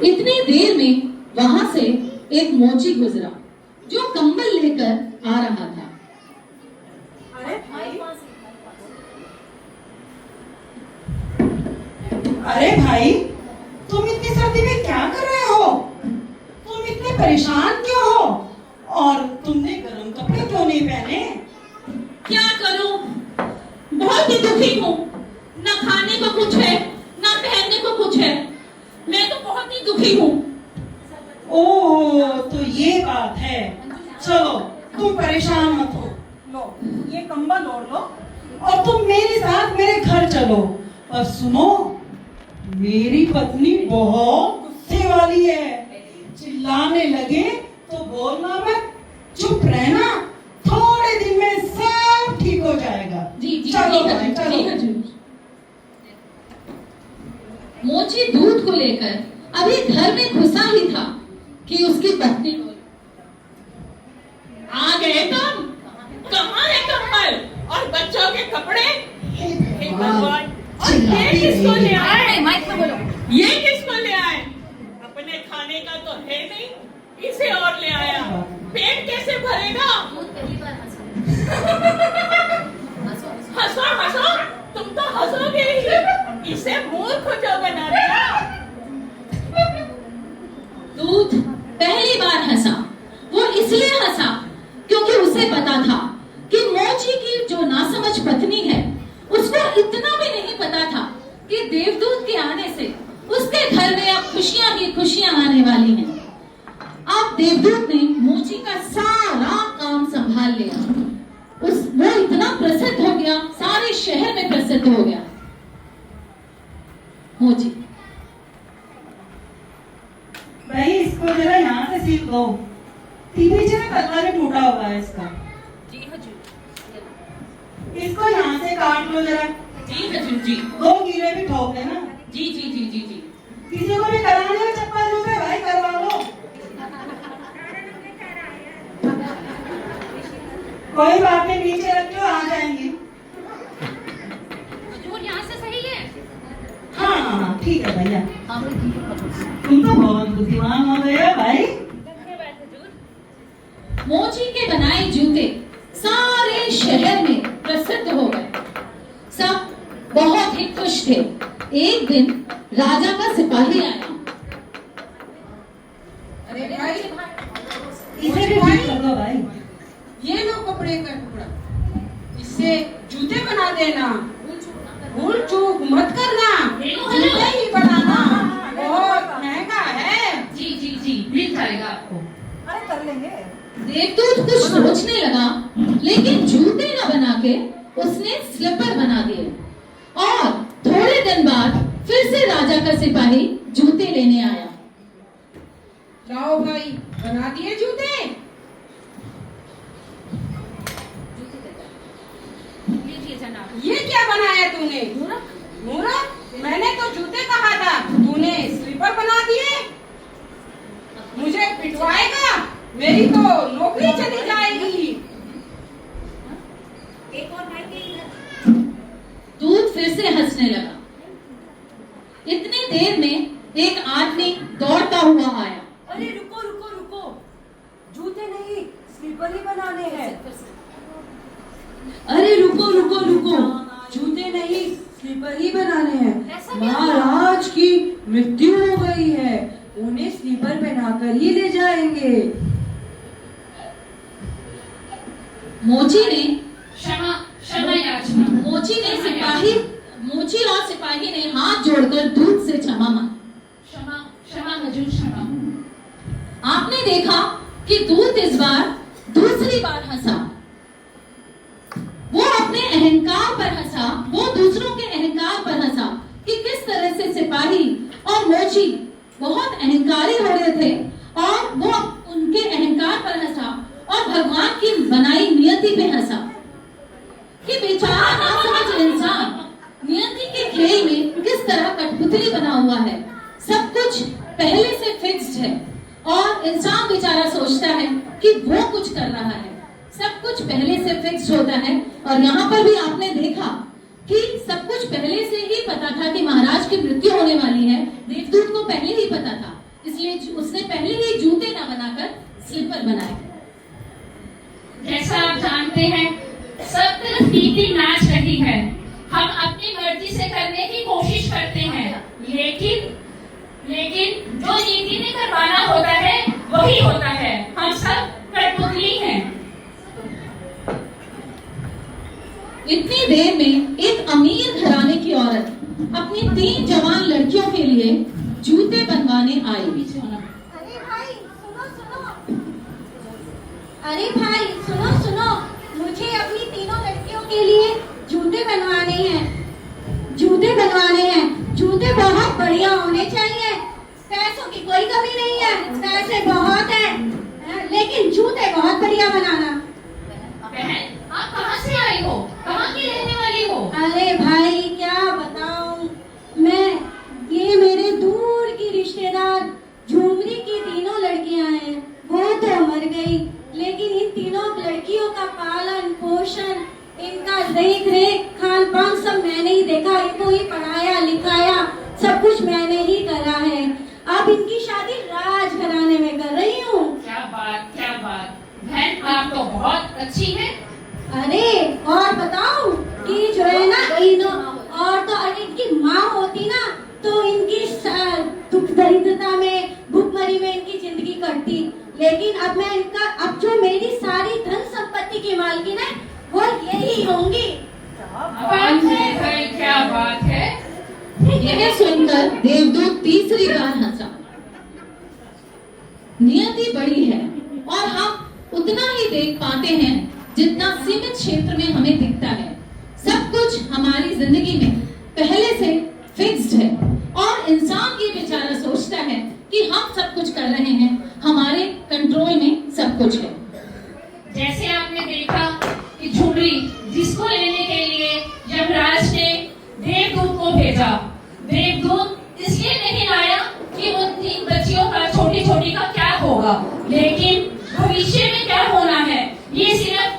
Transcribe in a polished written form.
इतनी देर में वहां से एक मोची गुजरा जो कंबल लेकर आ रहा था। अरे भाई, तुम इतनी सर्दी में क्या कर रहे हो? तुम इतने परेशान क्यों हो? और तुमने गर्म कपड़े क्यों नहीं पहने? क्या करूं, बहुत ही दुखी हूँ। न खाने को कुछ है, न पहनने को कुछ है। मैं तो बहुत ही दुखी हूँ। ओह, तो ये बात है। चलो, तुम परेशान मत हो। लो, ये कंबल ओढ़ लो और तुम मेरे साथ मेरे घर चलो। और सुनो, मेरी पत्नी बहुत गुस्से वाली है। चिल्लाने लगे तो बोलना मत, चुप रहना। थोड़े दिन में सब ठीक हो जाएगा। जी जी, चलो ठीक है, भाई, चलो। ठीक है जी। मोची दूध को लेकर अभी घर में घुसा ही था कि उसकी पत्नी बोली, आ गए तुम? कहाँ है कंबल और बच्चों के कपड़े? हे भगवान, और ये किसको ले आए? माइक में बोलो। ये किसको ले आए? अपने खाने का तो है नहीं, इसे और ले आया। पेट कैसे भरेगा? हंसो हंसो, तुम तो हंसोगे ही। इसे मूर्ख जो बना दिया। दूध पहली बार हंसा। वो इसलिए हंसा क्योंकि उसे पता था कि मोची की जो नासमझ पत्नी है, उसको इतना भी नहीं पता था कि देवदूत के आने से उसके घर में अब खुशियां ही खुशियां आने वाली हैं। अब देवदूत ने मोची का सारा काम संभाल लिया। वो इतना प्रसिद्ध हो गया, सारे शहर में प्रसिद्ध हो गया। मोची, भाई, इसको जरा यहाँ से सील दो। पीछे में कलवा में टूटा हुआ है इसका। जी हजूर। इसको यहाँ से काट लो जरा। जी हजूर जी। 2 कीड़े भी ठोक देना। जी जी जी जी जी। किसी को भी कराने में चप्पल जूते भाई करवा लो। कोई बात नहीं, नीचे रखो, आ जाएंगी। हजूर यहाँ से सही है। हाँ हाँ हाँ, ठीक है भैया। तुम तो बहुत बुद्धिमान हो गए हो भाई। मोची के बनाए जूते सारे शहर में प्रसिद्ध हो गए। सब बहुत ही खुश थे। एक दिन राजा का सिपाही आया। अरे भाई, इसे भी ठीक कर दो भाई। ये लो कपड़े का टुकड़ा, इससे जूते बना देना। भूल चूक मत करना, जूते ही बनाना। बहुत महंगा है। जी जी जी, मिल जाएगा आपको। अरे कर लेंगे। देवदूत कुछ सोचने लगा, लेकिन जूते न बना के उसने स्लीपर बना दिए। और थोड़े दिन बाद फिर से राजा का सिपाही जूते लेने आया। लाओ भाई, बना दिए जूते। ये क्या बनाया तूने? मूर्ख, मैंने तो जूते कहा था, तूने स्लीपर बना दिए। मुझे पिटवाएगा, मेरी तो नौकरी चली जाएगी। दूध फिर से हंसने लगा। इतनी देर में एक आदमी दौड़ता हुआ आया। अरे रुको रुको रुको, जूते नहीं, स्लीपर ही बनाने हैं। अरे रुको रुको रुको, जूते नहीं, स्लीपर ही बनाने हैं। महाराज की मृत्यु हो गई है, उन्हें स्लीपर पहनाकर ही ले जाएंगे। मोची ने क्षमा क्षमा याचना। मोची और सिपाही ने हाथ जोड़कर दूध से क्षमा मांगी। क्षमा क्षमा हजूर, क्षमा। आपने देखा कि दूध इस बार दूसरी बार हंसा। वो अपने अहंकार पर हंसा, वो दूसरों के अहंकार पर हंसा कि किस तरह से सिपाही और मोची बहुत अहंकारी हो रहे थे, और वो उनके अहंकार पर हंसा और भगवान की बनाई नियति पे हंसा कि बेचारा नासमझ इंसान नियति के खेल में किस तरह कठपुतली बना हुआ है। सब कुछ पहले से फिक्स्ड है और इंसान बेचारा सोचता है कि वो कुछ कर रहा है। सब कुछ पहले से फिक्स्ड होता है। और यहाँ पर भी आपने देखा कि सब कुछ पहले से ही पता था कि महाराज की मृत्यु होने वाली है। देवदूत को पहले ही पता था, इसलिए उसने पहले ही जूते ना बनाकर स्लीपर बनाए। जैसा आप जानते हैं, सब तरफ नीति नाच रही है। हम अपनी मर्जी से करने की कोशिश करते हैं, लेकिन जो नीति ने करवाना होता है वही होता है। हम सब कठपुतली हैं। इतनी देर में एक अमीर घराने की औरत अपनी 3 जवान लड़कियों के लिए जूते बनवाने आई। अरे भाई सुनो सुनो, अरे भाई सुनो सुनो, मुझे अपनी तीनों लड़कियों के लिए जूते बनवाने हैं, जूते बनवाने हैं। जूते बहुत बढ़िया होने चाहिए। पैसों की कोई कमी नहीं है, पैसे बहुत है, लेकिन जूते बहुत बढ़िया बनाना। बहन, आप कहाँ से आई हो? कहाँ की रहने वाली हो? अरे भाई क्या बताऊं मैं, ये मेरे दूर की रिश्तेदार झुमरी की तीनों लड़कियां हैं। वो तो मर गई, लेकिन इन तीनों लड़कियों का पालन पोषण, इनका देख रेख खान पान सब मैंने ही देखा। इनको ही पढ़ाया लिखाया, सब कुछ मैंने ही करा है। अब इनकी शादी राजघराने में कर रही हूँ। क्या बात, क्या बात। बहन, आप तो बहुत अच्छी हैं। अरे और बताऊं कि जो है ना, इनो और तो और इनकी माँ होती ना, तो इनकी दुख दरिद्रता में भूखमरी में इनकी जिंदगी कटती। लेकिन अब मैं इनका, अब जो मेरी सारी धन संपत्ति की मालकिन है वो यही होंगी। बात है भाई, क्या बात है। यह सुनकर देवदूत तीसरी बार हंसा। नियति बड़ी है और हम उतना ही देख पाते हैं जितना सीमित क्षेत्र में हमें दिखता है। सब कुछ हमारी जिंदगी में पहले से फिक्स्ड है और इंसान ये बेचारा सोचता है कि हम सब कुछ कर रहे हैं, हमारे कंट्रोल में सब कुछ है। जैसे आपने देखा कि झुमरी जिसको लेने के लिए यमराज ने देवदूत को भेजा, देवदूत इसलिए नहीं लाया कि उन 3 बच्चियों का, छोटी छोटी का क्या होगा, लेकिन भविष्य में क्या होना है ये सिर्फ